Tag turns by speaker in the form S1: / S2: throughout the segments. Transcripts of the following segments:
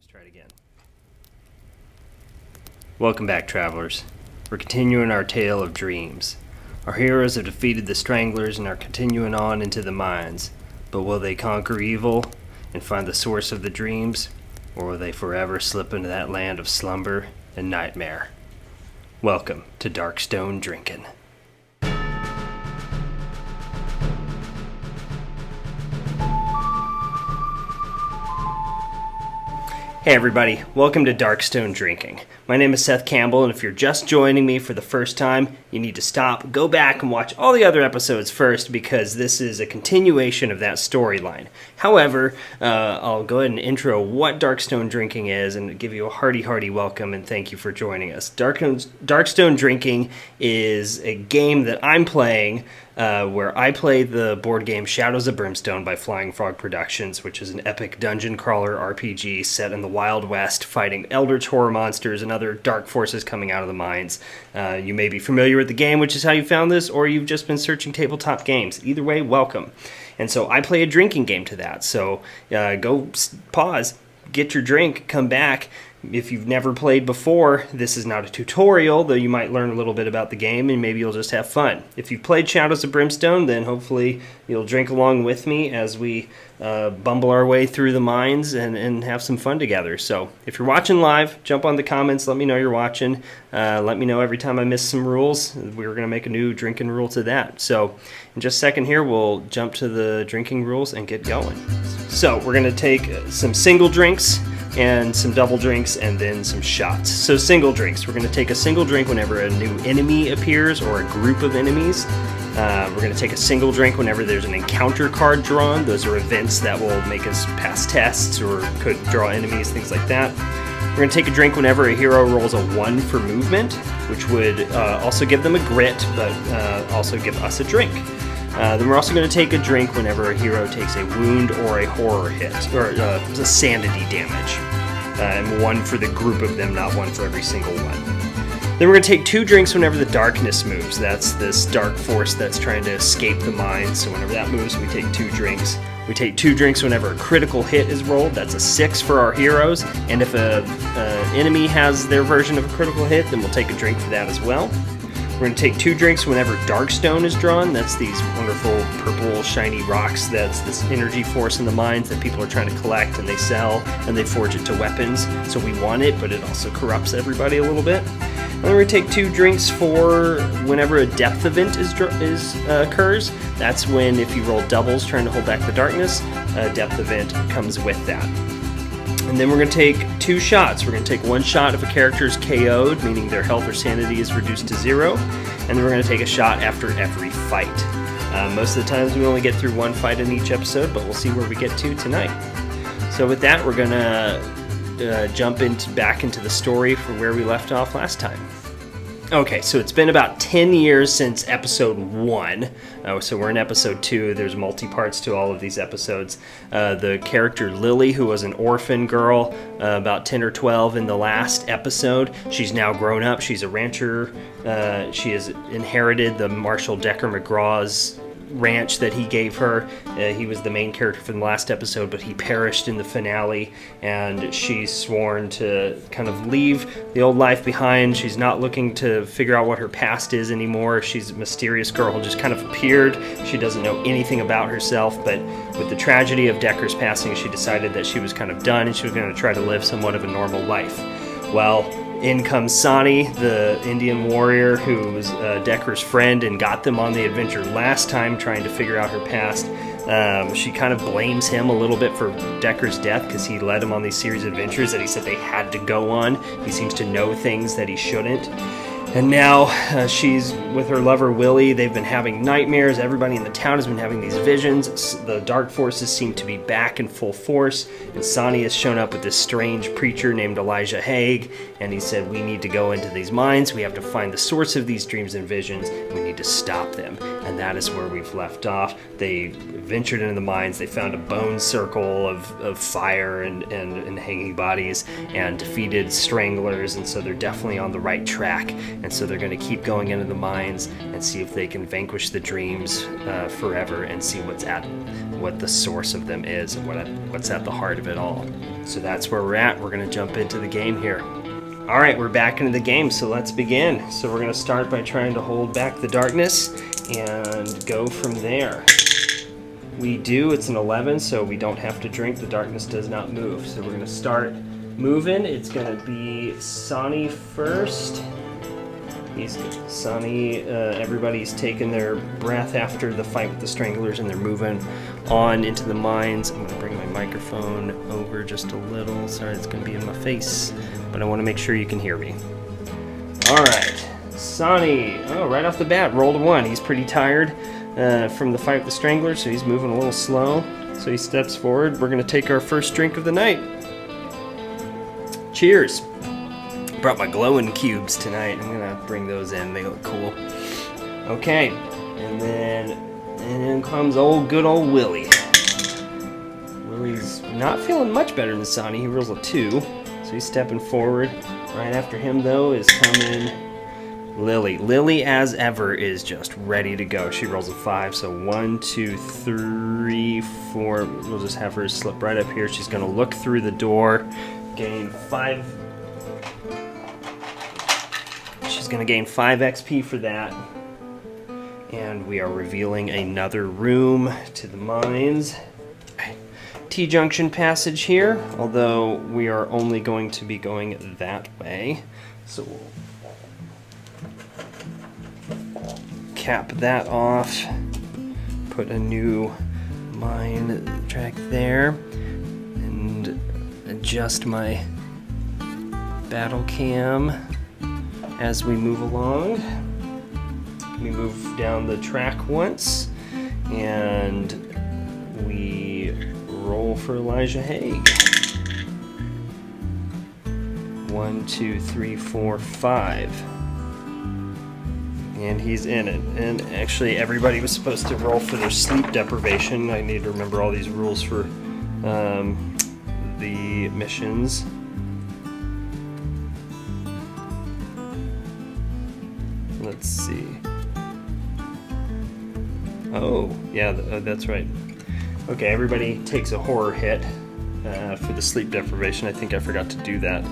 S1: Try it again. Welcome back, travelers. We're continuing our tale of dreams. Our heroes have defeated the Stranglers and are continuing on into the mines. But will they conquer evil and find the source of the dreams? Or will they forever slip into that land of slumber and nightmare? Welcome to Darkstone Drinking. Hey everybody, welcome to Darkstone Drinking. My name is Seth Campbell, and if you're just joining me for the first time, you need to stop, go back, and watch all the other episodes first, because this is a continuation of that storyline. However, I'll go ahead and intro what Darkstone Drinking is, and give you a hearty welcome, and thank you for joining us. Darkstone Drinking is a game that I'm playing, where I play the board game Shadows of Brimstone by Flying Frog Productions, which is an epic dungeon crawler RPG set in the Wild West, fighting eldritch horror monsters and other dark forces coming out of the mines. You may be familiar with the game, which is how you found this, or you've just been searching tabletop games. Either way, welcome. And so I play a drinking game to that. So go pause, get your drink, come back. If you've never played before, this is not a tutorial, though you might learn a little bit about the game and maybe you'll just have fun. If you've played Shadows of Brimstone, then hopefully you'll drink along with me as we bumble our way through the mines and have some fun together. So if you're watching live, jump on the comments, let me know you're watching. Let me know every time I miss some rules. We're going to make a new drinking rule to that. So in just a second here, we'll jump to the drinking rules and get going. So we're going to take some single drinks and some double drinks, and then some shots. So single drinks. We're going to take a single drink whenever a new enemy appears or a group of enemies. We're going to take a single drink whenever there's an encounter card drawn. Those are events that will make us pass tests or could draw enemies, things like that. We're going to take a drink whenever a hero rolls a 1 for movement, which would also give them a grit, but also give us a drink. Then we're also going to take a drink whenever a hero takes a wound or a horror hit, or a sanity damage. And 1 for the group of them, not 1 for every single one. Then we're going to take 2 drinks whenever the darkness moves. That's this dark force that's trying to escape the mines. So whenever that moves, we take 2 drinks. We take 2 drinks whenever a critical hit is rolled. That's a 6 for our heroes. And if an enemy has their version of a critical hit, then we'll take a drink for that as well. We're going to take 2 drinks whenever Darkstone is drawn. That's these wonderful purple shiny rocks. That's this energy force in the mines that people are trying to collect and they sell and they forge it to weapons. So we want it, but it also corrupts everybody a little bit. And then we're going to take 2 drinks for whenever a depth event occurs. That's when, if you roll doubles trying to hold back the darkness, a depth event comes with that. And then we're going to take 2 shots. We're going to take 1 shot if a character is KO'd, meaning their health or sanity is reduced to 0. And then we're going to take a shot after every fight. Most of the times we only get through 1 fight in each episode, but we'll see where we get to tonight. So with that, we're going to jump back into the story from where we left off last time. Okay, so it's been about 10 years since episode 1. So we're in episode 2. There's multi-parts to all of these episodes. The character Lily, who was an orphan girl, about 10 or 12 in the last episode, she's now grown up. She's a rancher. She has inherited the Marshall Decker McGraw's ranch that he gave her. He was the main character from the last episode, but he perished in the finale, and she's sworn to kind of leave the old life behind. She's not looking to figure out what her past is anymore. She's a mysterious girl who just kind of appeared. She doesn't know anything about herself, but with the tragedy of Decker's passing, she decided that she was kind of done and she was going to try to live somewhat of a normal life. Well, in comes Sani, the Indian warrior who was Decker's friend and got them on the adventure last time trying to figure out her past. She kind of blames him a little bit for Decker's death because he led him on these series of adventures that he said they had to go on. He seems to know things that he shouldn't. And now she's with her lover Willie. They've been having nightmares. Everybody in the town has been having these visions. The dark forces seem to be back in full force. And Sani has shown up with this strange preacher named Elijah Haig. And he said, we need to go into these mines. We have to find the source of these dreams and visions. We need to stop them. And that is where we've left off. They ventured into the mines. They found a bone circle of fire and hanging bodies and defeated Stranglers. And so they're definitely on the right track. and so they're going to keep going into the mines and see if they can vanquish the dreams forever and see what the source of them is and what's at the heart of it all. So that's where we're at. We're going to jump into the game here. All right, we're back into the game, so let's begin. So we're going to start by trying to hold back the darkness and go from there. We do, it's an 11, so we don't have to drink. The darkness does not move. So we're going to start moving. It's going to be Sonny first. Everybody's taking their breath after the fight with the Stranglers, and they're moving on into the mines. I'm going to bring my microphone over just a little. Sorry, it's going to be in my face, but I want to make sure you can hear me. All right, Sonny. Oh, right off the bat, rolled a 1. He's pretty tired from the fight with the Stranglers, so he's moving a little slow. So he steps forward. We're going to take our first drink of the night. Cheers. Brought my glowing cubes tonight. I'm going to bring those in. They look cool. Okay, and then comes good old Willie. Willie's not feeling much better than Sonny. He rolls a 2, so he's stepping forward. Right after him, though, is coming Lily. Lily, as ever, is just ready to go. She rolls a 5, so 1, 2, 3, 4. We'll just have her slip right up here. She's going to look through the door, gain 5. She's going to gain 5 XP for that. And we are revealing another room to the mines. T-junction passage here, although we are only going to be going that way. So we'll cap that off, put a new mine track there, and adjust my battle cam as we move along. We move down the track once, and we roll for Elijah Haig. 1, 2, 3, 4, 5. And he's in it. And actually, everybody was supposed to roll for their sleep deprivation. I need to remember all these rules for the missions. Let's see. Oh, yeah, that's right. Okay, everybody takes a horror hit for the sleep deprivation. I think I forgot to do that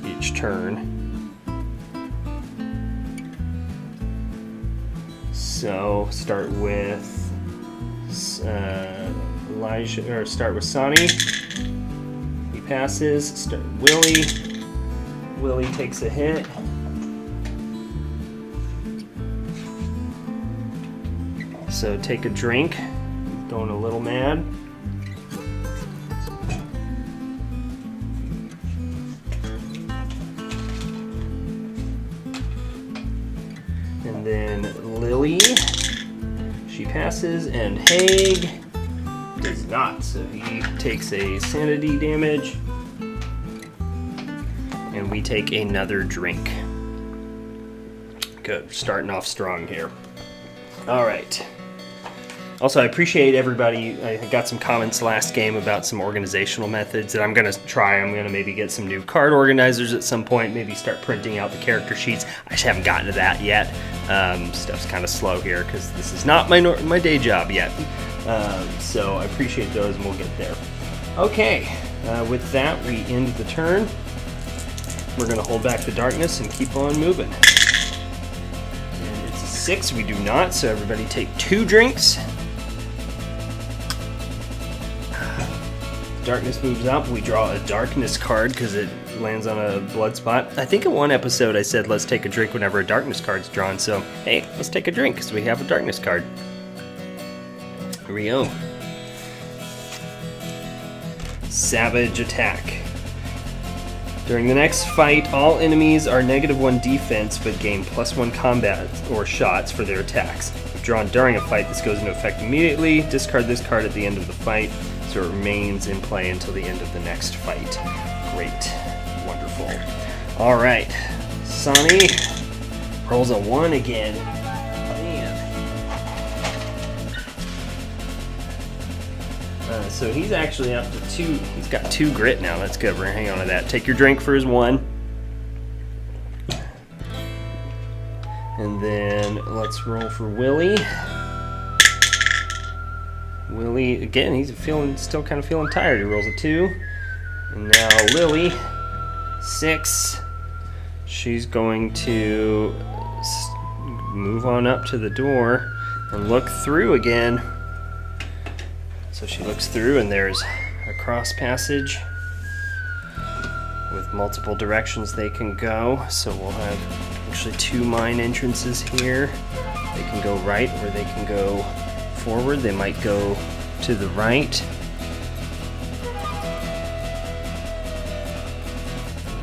S1: each turn. So start with Elijah, or start with Sonny. He passes. Start Willie. Willie takes a hit. So take a drink. Going a little mad. And then Lily, she passes, and Haig does not. So he takes a sanity damage, and we take another drink. Good, starting off strong here. All right. Also, I appreciate everybody. I got some comments last game about some organizational methods that I'm going to try. I'm going to maybe get some new card organizers at some point, maybe start printing out the character sheets. I just haven't gotten to that yet. Stuff's kind of slow here because this is not my day job yet. So I appreciate those, and we'll get there. Okay, with that, we end the turn. We're going to hold back the darkness and keep on moving. And it's a 6. We do not, so everybody take 2 drinks. Darkness moves up. We draw a darkness card because it lands on a blood spot. I think in one episode I said let's take a drink whenever a darkness card's drawn. So hey, let's take a drink because we have a darkness card. Here we go. Savage attack. During the next fight, all enemies are -1 defense but gain +1 combat or shots for their attacks. If drawn during a fight, this goes into effect immediately. Discard this card at the end of the fight, so it remains in play until the end of the next fight. Great. Wonderful. All right. Sonny rolls a 1 again. Man. So he's actually up to 2. He's got 2 grit now. That's good. We're going to hang on to that. Take your drink for his 1. And then let's roll for Willie. Willie, again, he's still kind of feeling tired. He rolls a 2. And now Lily, 6. She's going to move on up to the door and look through again. So she looks through, and there's a cross passage with multiple directions they can go. So we'll have actually 2 mine entrances here. They can go right, or they can go forward. They might go to the right.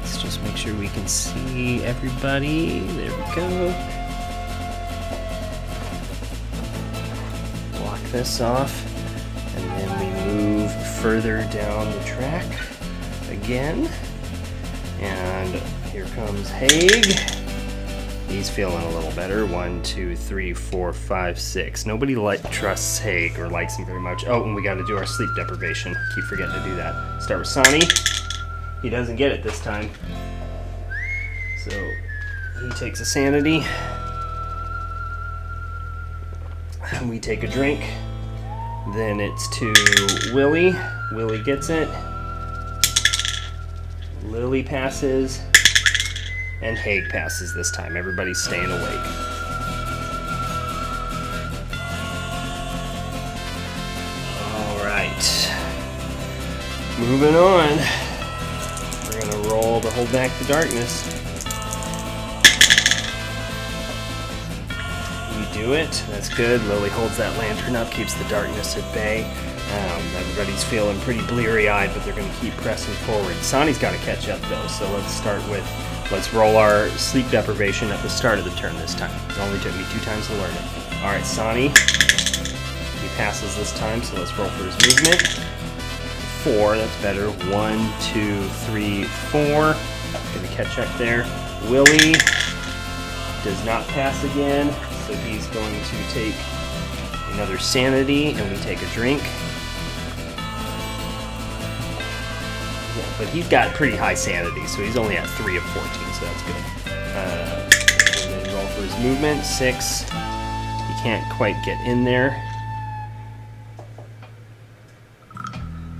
S1: Let's just make sure we can see everybody. There we go. Block this off, and then we move further down the track again. And here comes Haig. He's feeling a little better. 1, 2, 3, 4, 5, 6. Nobody trusts Haig or likes him very much. Oh, and we got to do our sleep deprivation. Keep forgetting to do that. Start with Sonny. He doesn't get it this time. So he takes a sanity. We take a drink. Then it's to Willie. Willie gets it. Lily passes. And Haig passes this time. Everybody's staying awake. Alright. Moving on. We're going to roll to hold back the darkness. We do it. That's good. Lily holds that lantern up, keeps the darkness at bay. Everybody's feeling pretty bleary-eyed, but they're going to keep pressing forward. Sonny's got to catch up, though, so let's roll our sleep deprivation at the start of the turn this time. It only took me 2 times to learn it. All right, Sonny. He passes this time, so let's roll for his movement. 4, that's better. 1, 2, 3, 4. Gonna catch up there. Willie does not pass again, so he's going to take another sanity, and we take a drink. But he's got pretty high sanity, so he's only at 3 of 14, so that's good. And then roll for his movement, 6. He can't quite get in there.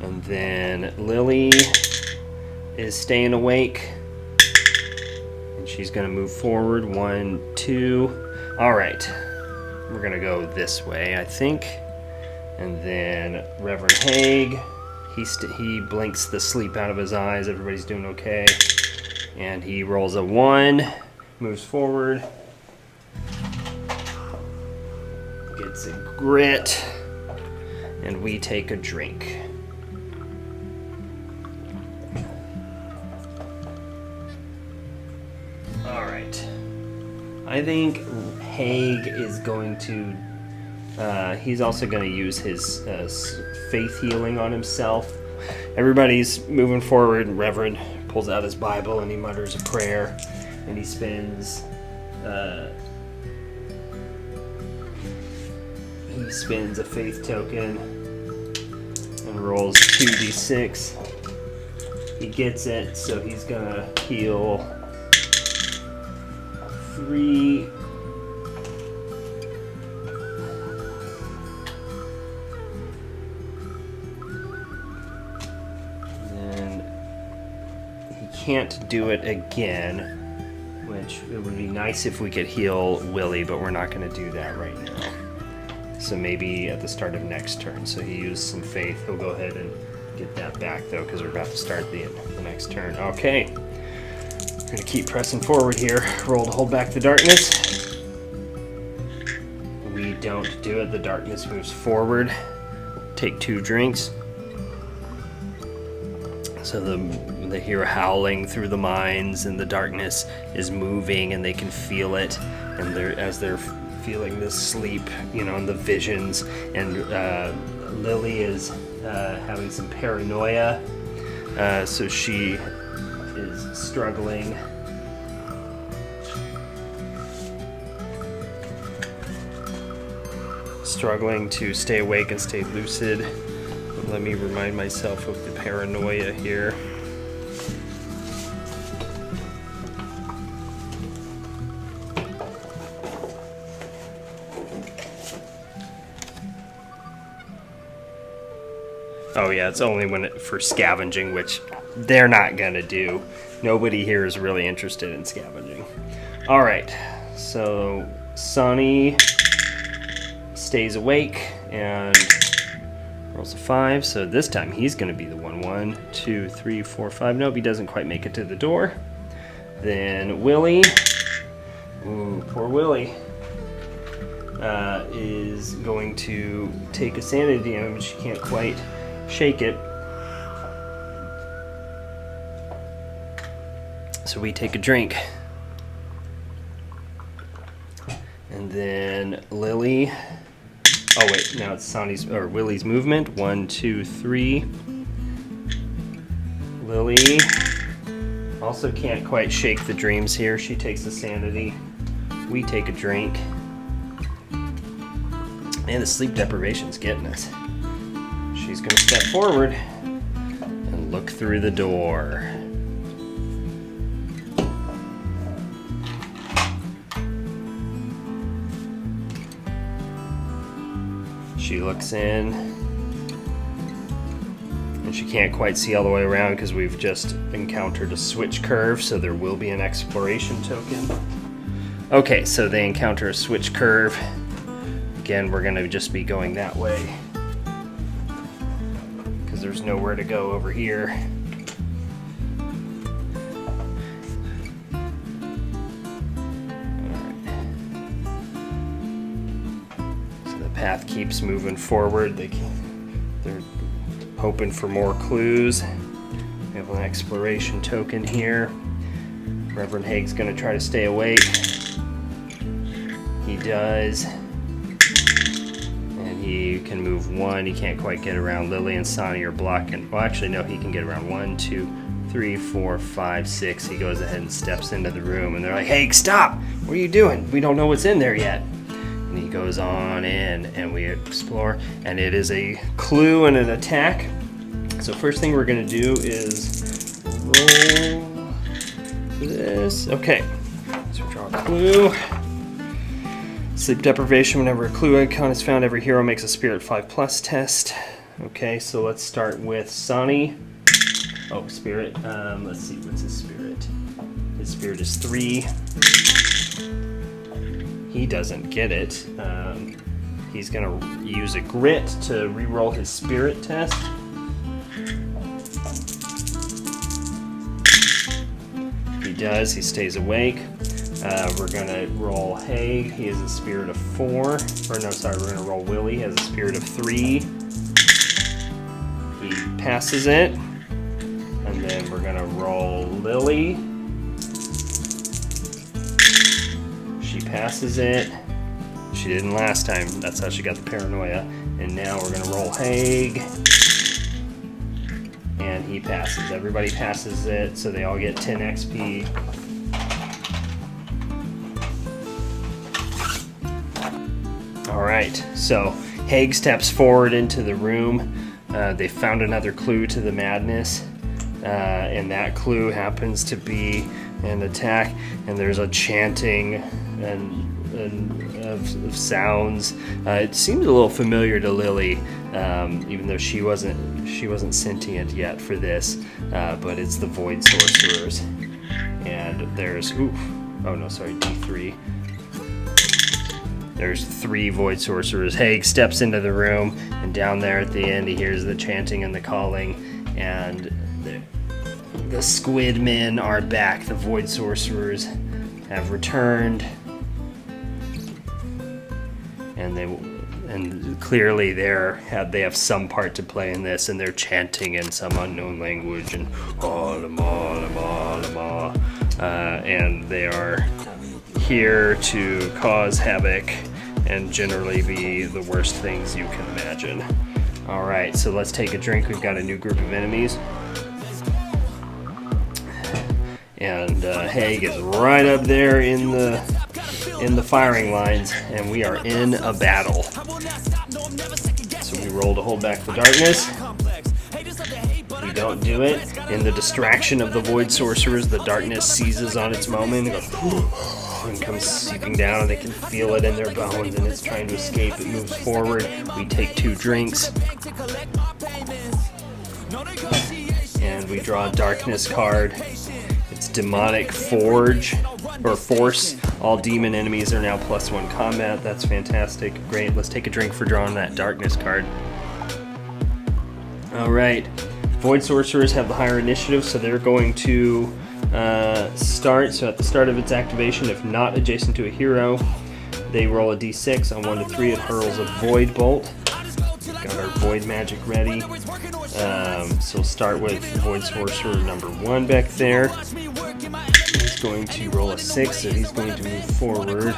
S1: And then Lily is staying awake, and she's going to move forward. 1, 2. All right, we're going to go this way, I think. And then Reverend Haig. He blinks the sleep out of his eyes. Everybody's doing okay. And he rolls a 1, moves forward, gets a grit, and we take a drink. All right. I think Haig is going to he's also going to use his faith healing on himself. Everybody's moving forward. Reverend pulls out his Bible and he mutters a prayer, and he spins a faith token and rolls 2d6. He gets it, so he's going to heal 3. Can't do it again, which it would be nice if we could heal Willie, but we're not going to do that right now. So maybe at the start of next turn. So he used some faith. He'll go ahead and get that back, though, because we're about to start the next turn. Okay. We're going to keep pressing forward here. Roll to hold back the darkness. We don't do it. The darkness moves forward. Take 2 drinks. So they hear howling through the mines, and the darkness is moving, and they can feel it. And as they're feeling this sleep, and the visions. And Lily is having some paranoia, so she is struggling. Struggling to stay awake and stay lucid. Let me remind myself of the paranoia here. Oh yeah, it's only for scavenging, which they're not gonna do. Nobody here is really interested in scavenging. All right, so Sonny stays awake and rolls a 5. So this time he's gonna be the one. 1, 2, 3, 4, 5. Nope, he doesn't quite make it to the door. Then Willie. Ooh, poor Willie. Is going to take a sanity damage. She can't quite shake it. So we take a drink. And then Lily. Oh wait, now it's Willie's movement. 1, 2, 3. Lily also can't quite shake the dreams here. She takes a sanity. We take a drink. And the sleep deprivation's getting us. She's gonna step forward and look through the door. She looks in, and she can't quite see all the way around because we've just encountered a switch curve, so there will be an exploration token. Okay, so they encounter a switch curve. Again, we're going to just be going that way because there's nowhere to go over here. Path keeps moving forward. They're hoping for more clues. We have an exploration token here. Reverend Haig's going to try to stay awake. He does. And he can move 1. He can't quite get around. Lily and Sonny are blocking. Well, actually, no, he can get around 1, 2, 3, 4, 5, 6. He goes ahead and steps into the room. And they're like, Haig, stop! What are you doing? We don't know what's in there yet. And he goes on in and we explore, and it is a clue and an attack. So first thing we're going to do is roll this. Okay, so draw a clue. Sleep deprivation. Whenever a clue icon is found, every hero makes a Spirit 5+ test. Okay, so let's start with Sonny. Oh, Spirit. Let's see, what's his Spirit? His Spirit is 3. He doesn't get it. He's going to use a grit to re-roll his Spirit test. He does. He stays awake. We're going to roll Haig. He has a Spirit of 4. Or no, sorry, we're going to roll Willie. He has a Spirit of 3. He passes it. And then we're going to roll Lily. She passes it. She didn't last time. That's how she got the paranoia. And now we're going to roll Haig. And he passes. Everybody passes it, so they all get 10 XP. Alright, so Haig steps forward into the room. They found another clue to the madness. And that clue happens to be an attack. And there's a chanting of sounds. It seems a little familiar to Lily, even though she wasn't sentient yet for this. But it's the Void Sorcerers, and there's D3. There's 3 Void Sorcerers. Haig steps into the room, and down there at the end, he hears the chanting and the calling, and the Squid Men are back. The Void Sorcerers have returned. And clearly they have some part to play in this, and they're chanting in some unknown language and and they are here to cause havoc and generally be the worst things you can imagine. All right, so let's take a drink. We've got a new group of enemies, and Haig is right up there in the firing lines, and we are in a battle. So we roll to hold back the darkness. We don't do it. In the distraction of the Void Sorcerers, the darkness seizes on its moment and goes and comes seeping down, and they can feel it in their bones, and it's trying to escape. It moves forward. We take 2 drinks. we draw a darkness card. It's demonic forge or force. All demon enemies are now +1 combat. That's fantastic. Great. Let's take a drink for drawing that darkness card. All right. Void sorcerers have the higher initiative, so they're going to start. So at the start of its activation, if not adjacent to a hero, they roll a d6. On 1 to 3, it hurls a void bolt. Got our void magic ready. So we'll start with void sorcerer number 1 back there. He's going to roll a 6, so he's going to move forward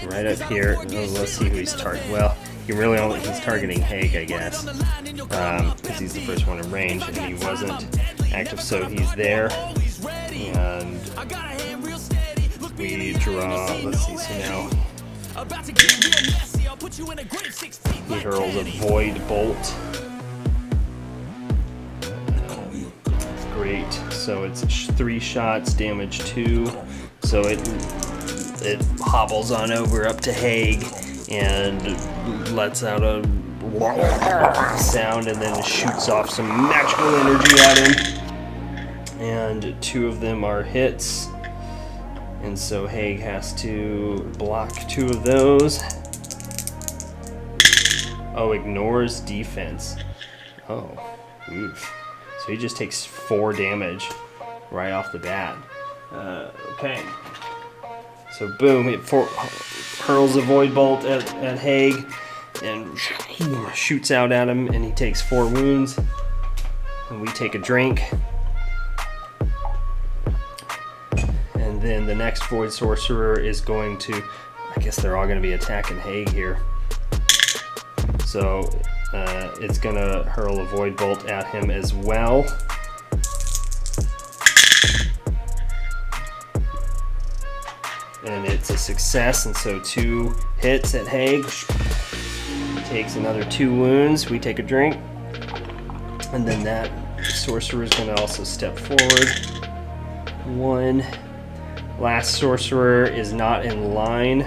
S1: right up here. Oh, let's see who he's targeting. Well, he's targeting Haig, I guess, because he's the first one in range, and he wasn't active, so he's there. And we draw. Let's see. So now he hurls a void bolt. Great. So it's 3 shots, damage 2. So it hobbles on over up to Haig and lets out a sound and then shoots off some magical energy at him. And 2 of them are hits. And so Haig has to block 2 of those. Oh, ignores defense. Oh, oof. So he just takes 4 damage right off the bat. Okay. So boom, it hurls a void bolt at Haig and shoots out at him, and he takes 4 wounds. And we take a drink. And then the next void sorcerer is going to, I guess they're all going to be attacking Haig here. So it's going to hurl a void bolt at him as well. And it's a success, and so 2 hits at Haig. Takes another 2 wounds. We take a drink. And then that sorcerer is going to also step forward. 1. Last sorcerer is not in line.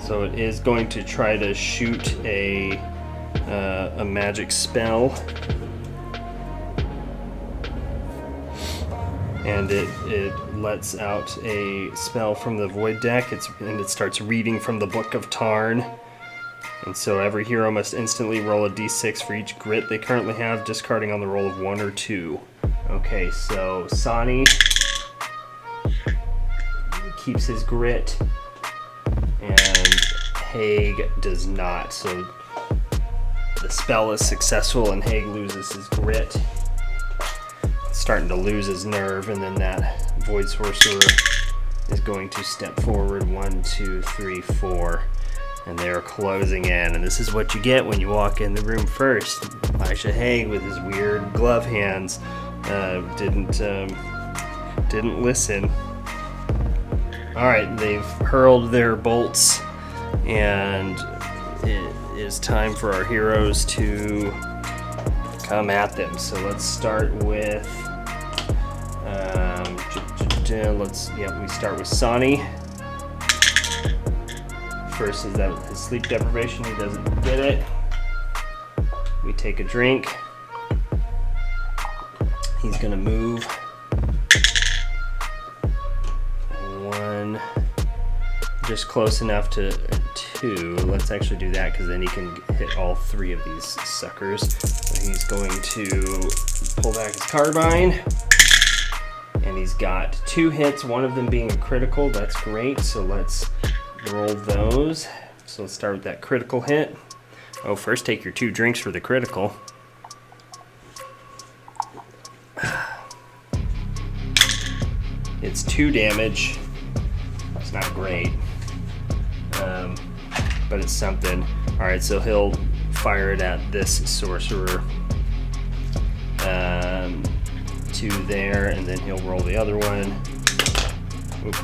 S1: So it is going to try to shoot a magic spell. And it lets out a spell from the void deck. And it starts reading from the Book of Tarn. And so every hero must instantly roll a d6 for each grit they currently have, discarding on the roll of 1 or 2. Okay, so Sani keeps his grit, and Haig does not. So the spell is successful, and Haig loses his grit. Starting to lose his nerve, and then that void sorcerer is going to step forward. 1, 2, 3, 4. And they're closing in, and this is what you get when you walk in the room first. Elisha Haig with his weird glove hands didn't listen. All right, they've hurled their bolts, and it is time for our heroes to come at them. So let's start with we start with Sani. First is that his sleep deprivation, he doesn't get it. We take a drink. He's gonna move. 1, just close enough to 2. Let's actually do that, because then he can hit all 3 of these suckers. So he's going to pull back his carbine. And he's got 2 hits, one of them being a critical. That's great. So let's roll those. So let's start with that critical hit. Oh, first take your 2 drinks for the critical. It's 2 damage. It's not great, but it's something. All right, so he'll fire it at this sorcerer. 2 there, and then he'll roll the other one. Oop.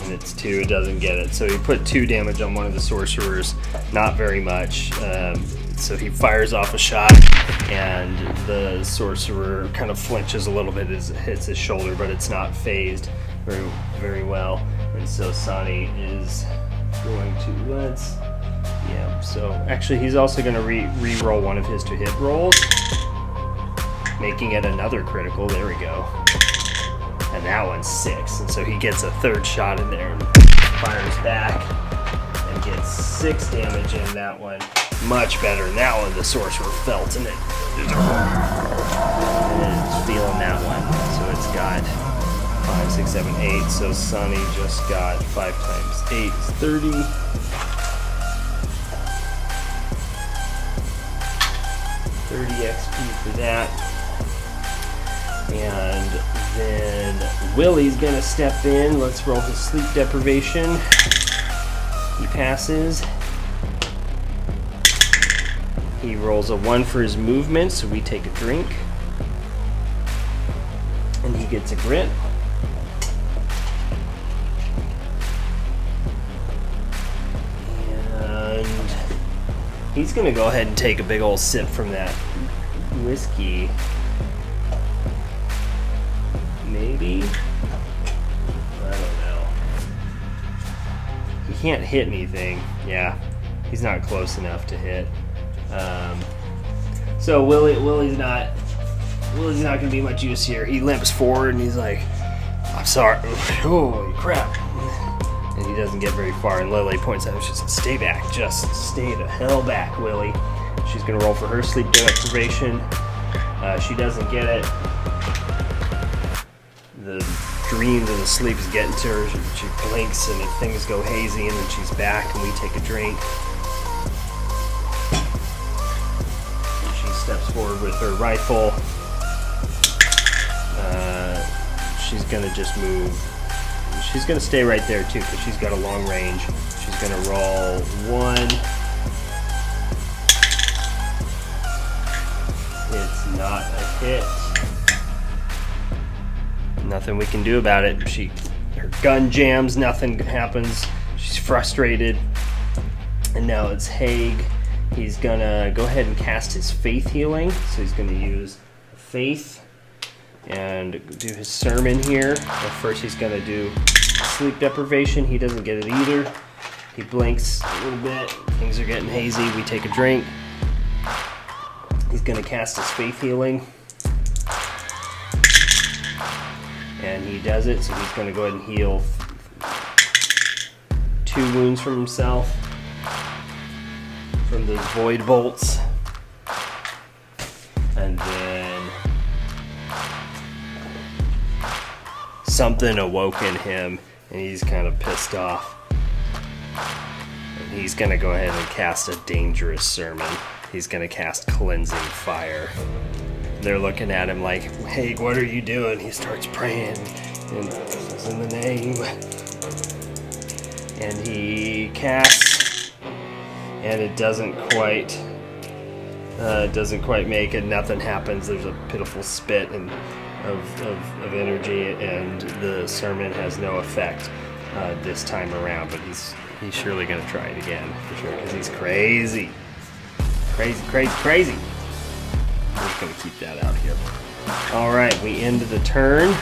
S1: And it's 2, it doesn't get it. So he put 2 damage on one of the sorcerers, not very much. So he fires off a shot, and the sorcerer kind of flinches a little bit as it hits his shoulder, but it's not phased very, very well. And so Sani is going to, let's Yeah, so actually he's also going to re-roll one of his to hit rolls, making it another critical. There we go. And that one's 6, and so he gets a third shot in there and fires back and gets 6 damage in that one. Much better in that one. The sorcerer felt in it. And it's feeling that one. So it's got 5, 6, 7, 8. So Sonny just got 5 times 8 is 30. 30 XP for that. And then Willie's gonna step in. Let's roll his sleep deprivation. He passes. He rolls a 1 for his movement, so we take a drink. And he gets a grit. And he's gonna go ahead and take a big old sip from that whiskey. Maybe? I don't know. He can't hit anything. Yeah, he's not close enough to hit. So Willie's not gonna be much use here. He limps forward and he's like, "I'm sorry." Holy crap! And he doesn't get very far. And Lily points out, "She says, stay back. Just stay the hell back, Willie." She's gonna roll for her sleep deprivation. She doesn't get it. The dreams and the sleep is getting to her. She blinks and things go hazy, and then she's back, and we take a drink. And she steps forward with her rifle. She's gonna just move. She's gonna stay right there too, because she's got a long range. She's gonna roll 1. It's not a hit. Nothing we can do about it. Her gun jams, nothing happens. She's frustrated. And now it's Haig. He's gonna go ahead and cast his faith healing. So he's gonna use faith and do his sermon here. But first he's gonna do sleep deprivation. He doesn't get it either. He blinks a little bit. Things are getting hazy. We take a drink. He's gonna cast his faith healing. And he does it, so he's going to go ahead and heal 2 wounds from himself from those void bolts. And then something awoke in him, and he's kind of pissed off. And he's going to go ahead and cast a dangerous sermon. He's going to cast cleansing fire. They're looking at him like, "Hey, what are you doing?" He starts praying, and says, "In the name." And he casts, and it doesn't quite make it. Nothing happens. There's a pitiful spit of energy, and the sermon has no effect this time around. But he's surely going to try it again for sure, because he's crazy. Crazy. We're just going to keep that out here. All right, we end the turn.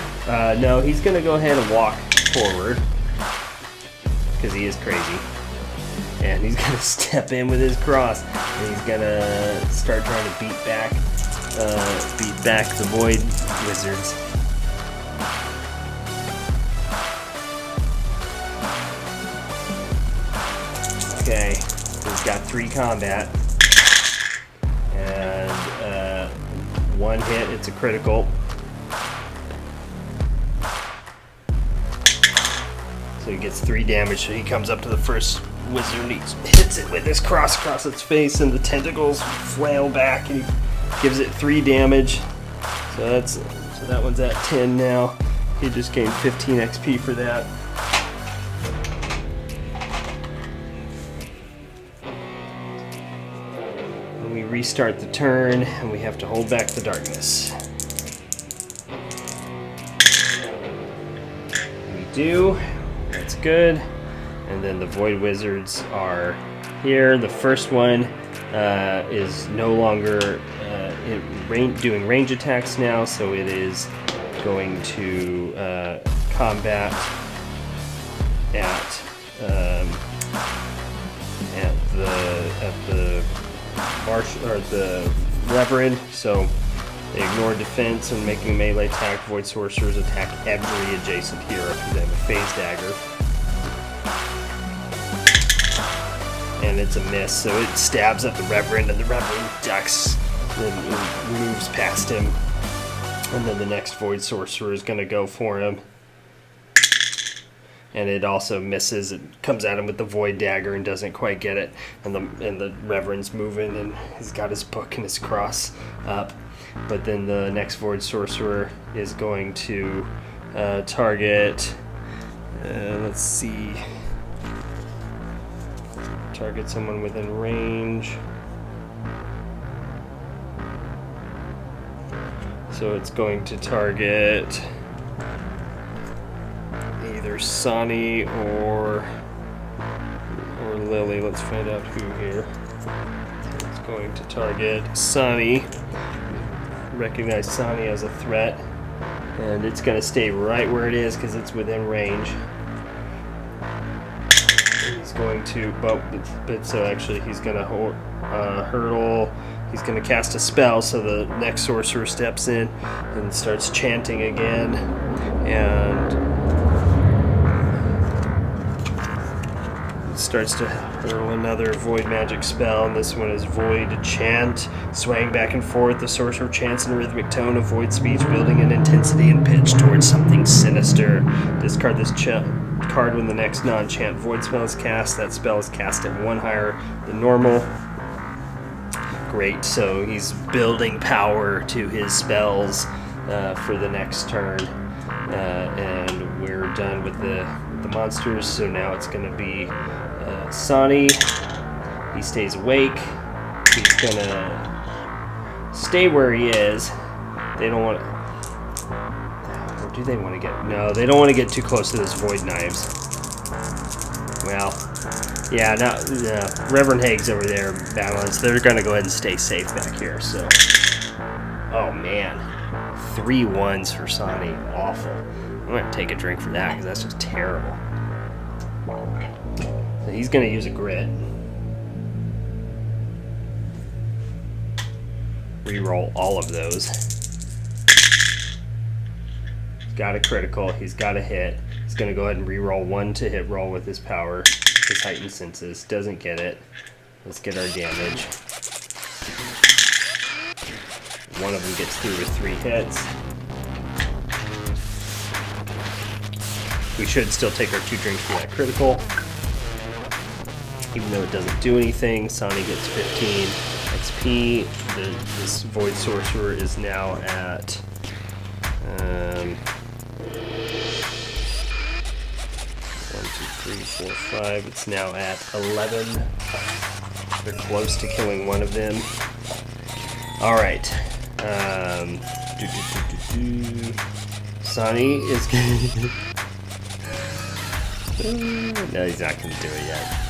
S1: No, he's going to go ahead and walk forward because he is crazy. And he's going to step in with his cross. And he's going to start trying to beat back the void wizards. Okay, he's got 3 combat. And 1 hit, it's a critical. So he gets 3 damage, so he comes up to the first wizard and he hits it with his cross across its face, and the tentacles flail back, and he gives it 3 damage. So that one's at 10 now. He just gained 15 XP for that. We restart the turn, and we have to hold back the darkness. We do. That's good. And then the void wizards are here. The first one is no longer doing range attacks now, so it is going to combat at the the Reverend, so they ignore defense and making a melee attack. Void sorcerers attack every adjacent hero because they have a phase dagger. And it's a miss, so it stabs at the Reverend, and the Reverend ducks and moves past him. And then the next Void sorcerer is going to go for him. And it also misses. It comes at him with the Void Dagger and doesn't quite get it. And the Reverend's moving, and he's got his book and his cross up. But then the next Void Sorcerer is going to target... let's see... Target someone within range. So it's going to target... either Sonny or Lily. Let's find out who here. So it's going to target Sonny. Recognize Sonny as a threat, and it's going to stay right where it is because it's within range. He's going to, but so actually he's going to hurdle. He's going to cast a spell, so the next sorcerer steps in and starts chanting again, and starts to hurl another void magic spell, and this one is Void Chant. Swaying back and forth, the sorcerer chants in a rhythmic tone of void speech, building in intensity and pitch towards something sinister. Discard this card when the next non-chant void spell is cast. That spell is cast at 1 higher than normal. Great, so he's building power to his spells for the next turn. And we're done with the monsters, so now it's going to be Sonny. He stays awake. He's going to stay where he is. They don't want to... Or do they want to get... No, they don't want to get too close to those void knives. Well, yeah, Reverend Haig's over there battling, so they're going to go ahead and stay safe back here, so... Oh, man. 3 1s for Sonny. Awful. I'm going to take a drink for that, because that's just terrible. So he's going to use a grit. Reroll all of those. He's got a critical. He's got a hit. He's going to go ahead and reroll 1 to hit roll with his power. His heightened senses. Doesn't get it. Let's get our damage. One of them gets through with 3 hits. We should still take our 2 drinks for that critical. Even though it doesn't do anything, Sonny gets 15 XP. This Void Sorcerer is now at 1, 2, 3, 4, 5. It's now at 11. They're close to killing one of them. All right. Sonny is gonna... No, he's not going to do it yet.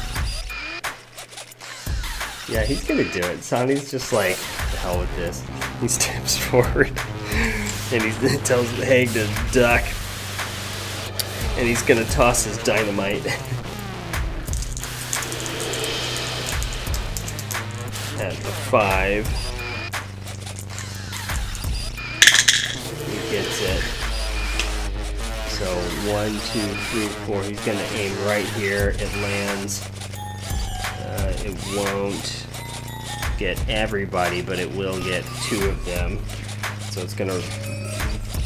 S1: Yeah, he's going to do it. Sonny's just like, the hell with this. He steps forward, and he tells Haig to duck. And he's going to toss his dynamite. At the 5. He gets it. So 1, 2, 3, 4. He's going to aim right here. It lands. It won't get everybody, but it will get 2 of them. So it's going to...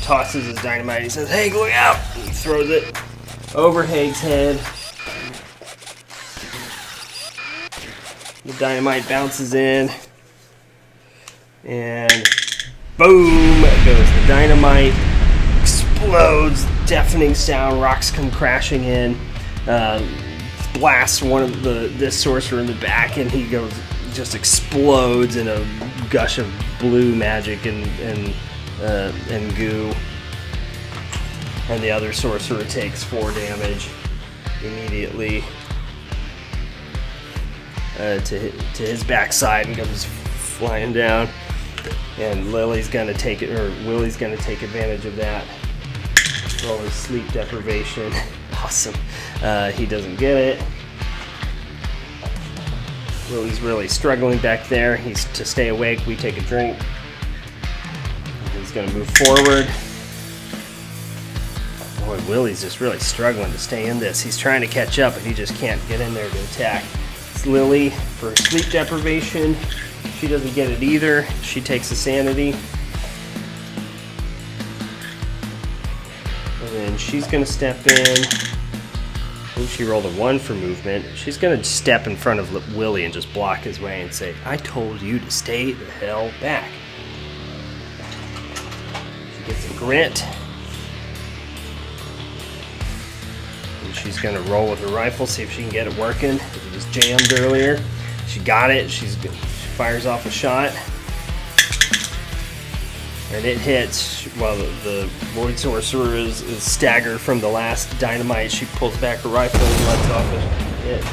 S1: Tosses his dynamite. He says, "Haig, look out!" And he throws it over Haig's head. The dynamite bounces in. And boom goes the dynamite. Explodes. Deafening sound. Rocks come crashing in. Blasts one of this sorcerer in the back, and he just explodes in a gush of blue magic and goo. And the other sorcerer takes 4 damage immediately to his backside and goes flying down. And Lily's gonna take it, or Willie's gonna take advantage of that. Roll his sleep deprivation. Awesome. He doesn't get it. Willie's really struggling back there. He's to stay awake. We take a drink. He's going to move forward. Boy, Willie's just really struggling to stay in this. He's trying to catch up, but he just can't get in there to attack. It's Lily for sleep deprivation. She doesn't get it either. She takes a sanity. And then she's going to step in. Ooh, she rolled a 1 for movement. She's going to step in front of Willie and just block his way and say, I told you to stay the hell back. She gets a grit. And she's going to roll with her rifle, see if she can get it working. It was jammed earlier. She got it. She fires off a shot. And it hits. While the Void Sorcerer is staggered from the last dynamite, she pulls back her rifle and lets off a hit.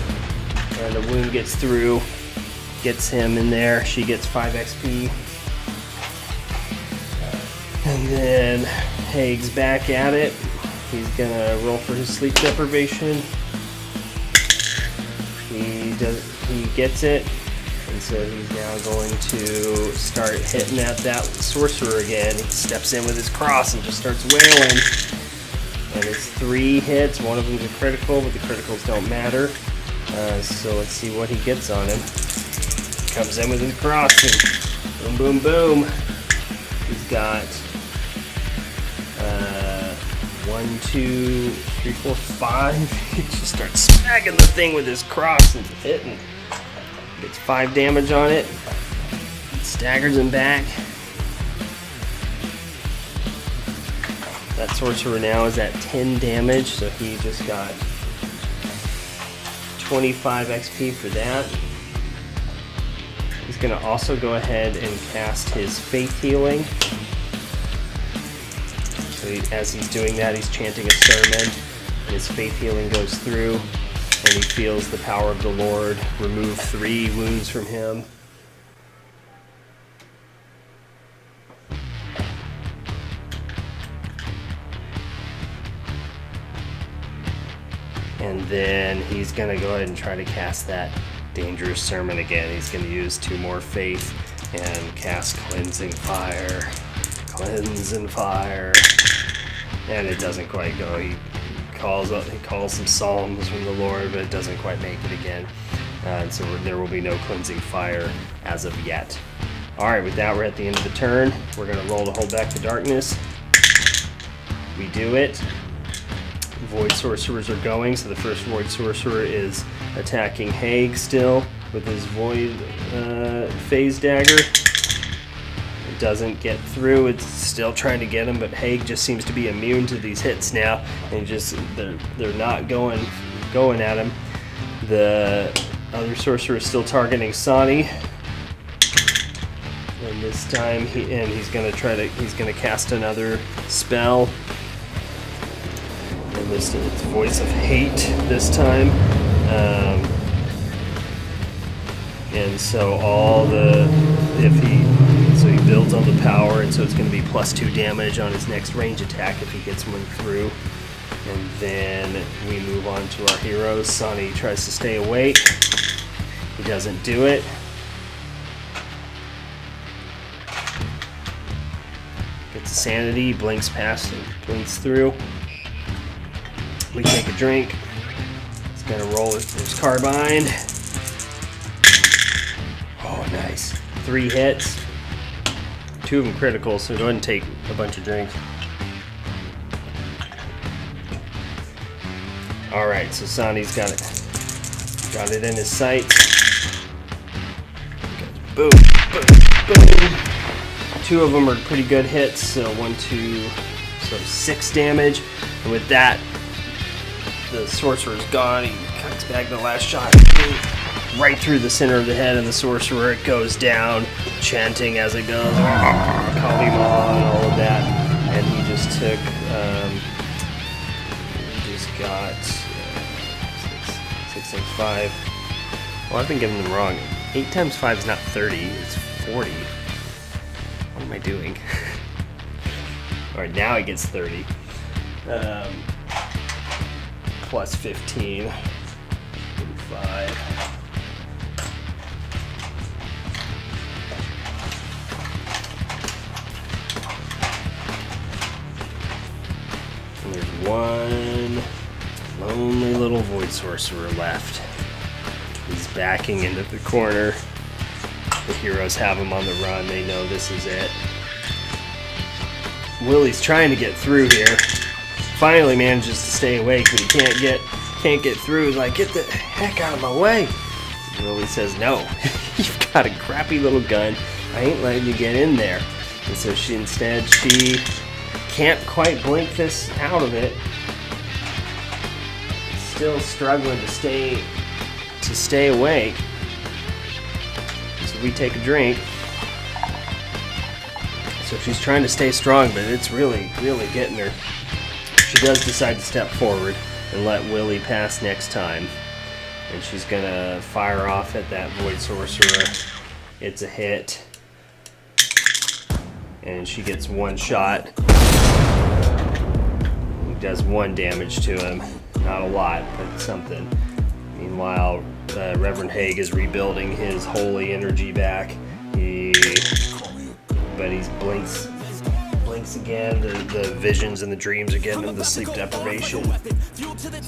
S1: And the wound gets through, gets him in there. She gets 5 XP. And then Haig's back at it. He's gonna roll for his sleep deprivation. He gets it. And so he's now going to start hitting at that sorcerer again. He steps in with his cross and just starts wailing. And it's 3 hits. One of them's a critical, but the criticals don't matter. So let's see what he gets on him. Comes in with his cross and boom, boom, boom. He's got 1, 2, 3, 4, 5. He just starts smacking the thing with his cross and hitting. Gets 5 damage on it. Staggers him back. That sorcerer now is at 10 damage, so he just got 25 XP for that. He's going to also go ahead and cast his Faith Healing. So as he's doing that, he's chanting a sermon, and his Faith Healing goes through. And he feels the power of the Lord remove 3 wounds from him. And then he's going to go ahead and try to cast that dangerous sermon again. He's going to use 2 more faith and cast Cleansing Fire. Cleansing Fire. And it doesn't quite go. He calls some psalms from the Lord, but it doesn't quite make it again. And so there will be no Cleansing Fire as of yet. Alright, with that, we're at the end of the turn. We're going to roll to hold back the darkness. We do it. Void Sorcerers are going, so the first Void Sorcerer is attacking Haig still with his Void Phase Dagger. It doesn't get through. It's still trying to get him, but Haig just seems to be immune to these hits now, and they're not going at him. The other sorcerer is still targeting Sonny, and this time he's gonna cast another spell. And this it's Voice of Hate this time. And so he builds on the power, and so it's going to be +2 damage on his next range attack if he gets one through. And then we move on to our heroes. Sonny tries to stay awake. He doesn't do it. Gets a sanity, blinks past and blinks through. We take a drink. He's going to roll his carbine. Oh, nice. 3 hits. 2 of them critical, so go ahead and take a bunch of drinks. Alright, so Sonny's got it in his sights. Boom, boom, boom. 2 of them are pretty good hits, so 6 damage. And with that, the sorcerer's gone. He cuts back the last shot. Right through the center of the head of the sorcerer. It goes down, chanting as it goes, Kalima and all of that. And he just took, got 6 times 5. Well, I've been getting them wrong. 8 times 5 is not 30, it's 40. What am I doing? Alright, now he gets 30. Plus 15. 45. only little void sorcerer left. He's backing into the corner. The heroes have him on the run. They know this is it. Willie's trying to get through here. Finally manages to stay awake, but he can't get through. He's like, get the heck out of my way. Willie says, no, you've got a crappy little gun. I ain't letting you get in there. And so she can't quite blink this out of it. Still struggling to stay awake. So we take a drink. So she's trying to stay strong, but it's really, really getting her. She does decide to step forward and let Willie pass next time. And she's gonna fire off at that void sorcerer. It's a hit. And she gets one shot. He does 1 damage to him. Not a lot, but something. Meanwhile, Reverend Haig is rebuilding his holy energy back. He blinks again. The visions and the dreams are getting him the sleep deprivation.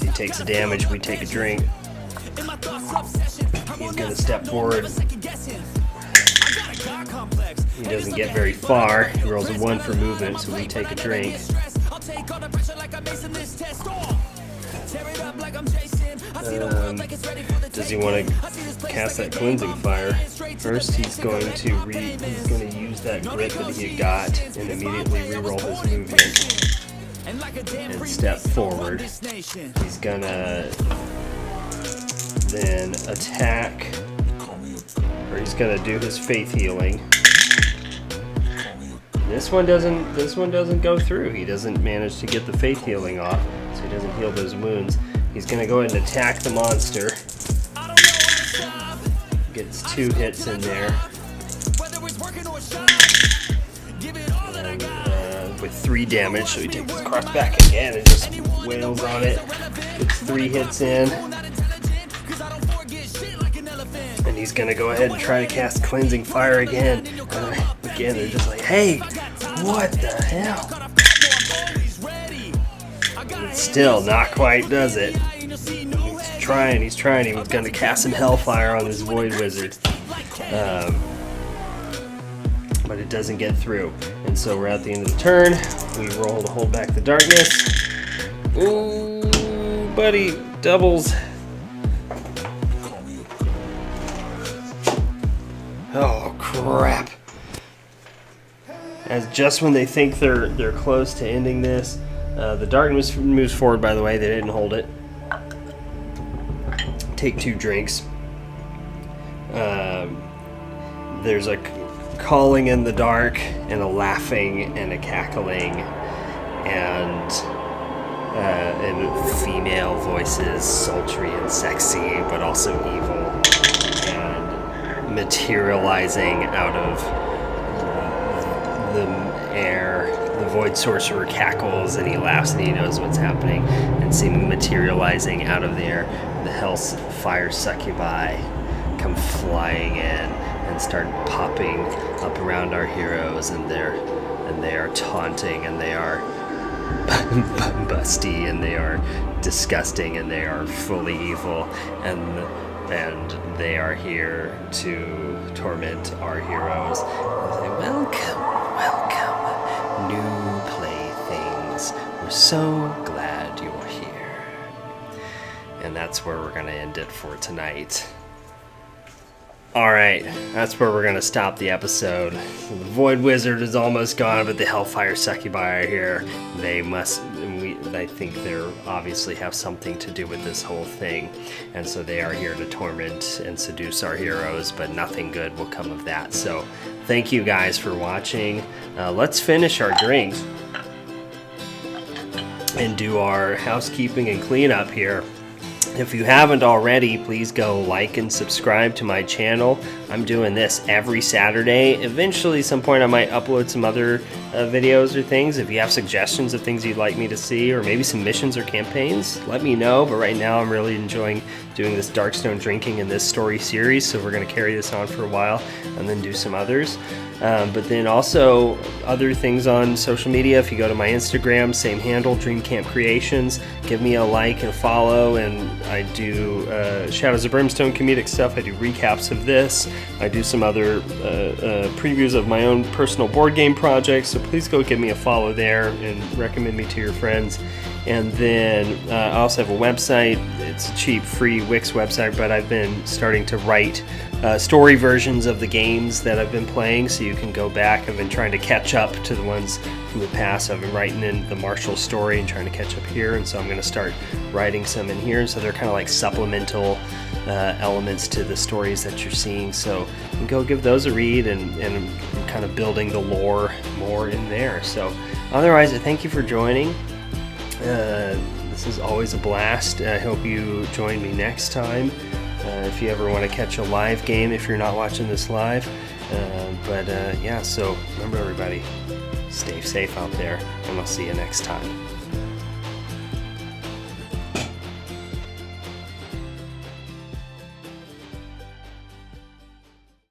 S1: He takes a damage. We take a drink. He's gonna step forward. He doesn't get very far. He rolls a 1 for movement, so we take a drink. Does he want to cast that cleansing fire? First, he's going to use that grit that he had got and immediately reroll his movement and step forward. He's gonna then attack, or he's gonna do his faith healing. This one doesn't go through. He doesn't manage to get the faith healing off, so he doesn't heal those wounds. He's gonna go ahead and attack the monster. Gets 2 hits in there. And, with 3 damage, so he takes his cross back again and just wails on it. Gets 3 hits in. And he's gonna go ahead and try to cast Cleansing Fire again. Again, they're just like, hey, what the hell? And still not quite does it. He's trying. He was gonna cast some Hellfire on this Void Wizard. But it doesn't get through. And so we're at the end of the turn. We roll to hold back the darkness. Ooh, buddy, doubles. Oh, crap. As just when they think they're close to ending this, the darkness moves forward, by the way. They didn't hold it. Take 2 drinks. There's a calling in the dark, and a laughing, and a cackling, and female voices, sultry and sexy, but also evil, and materializing out of the air. The Void Sorcerer cackles, and he laughs, and he knows what's happening, and seemingly materializing out of the air, the Hellfire Succubi come flying in and start popping up around our heroes, and they are taunting, and they are busty, and they are disgusting, and they are fully evil, and they are here to torment our heroes. And say, welcome, new playthings. We're so glad you're here. And that's where we're going to end it for tonight. Alright, that's where we're going to stop the episode. The Void Wizard is almost gone, but the Hellfire Succubi are here. I think they obviously have something to do with this whole thing. And so they are here to torment and seduce our heroes, but nothing good will come of that. So thank you guys for watching. Let's finish our drinks and do our housekeeping and cleanup here. If you haven't already, please go like and subscribe to my channel. I'm doing this every Saturday. Eventually, some point I might upload some other videos or things. If you have suggestions of things you'd like me to see, or maybe some missions or campaigns, let me know. But right now I'm really enjoying doing this Darkstone drinking in this story series, so we're going to carry this on for a while and then do some others. But then also other things on social media. If you go to my Instagram, same handle, Dream Camp Creations, give me a like and follow. And I do Shadows of Brimstone comedic stuff. I do recaps of this. I do some other previews of my own personal board game projects. So please go give me a follow there and recommend me to your friends. And then I also have a website. It's a cheap, free Wix website, but I've been starting to write story versions of the games that I've been playing, so you can go back. I've been trying to catch up to the ones from the past. I've been writing in the Marshall story and trying to catch up here, and so I'm going to start writing some in here. So they're kind of like supplemental elements to the stories that you're seeing. So you can go give those a read, and I'm kind of building the lore more in there. So otherwise, I thank you for joining. This is always a blast. I hope you join me next time. If you ever want to catch a live game, if you're not watching this live. Yeah, so remember everybody, stay safe out there, and I'll see you next time.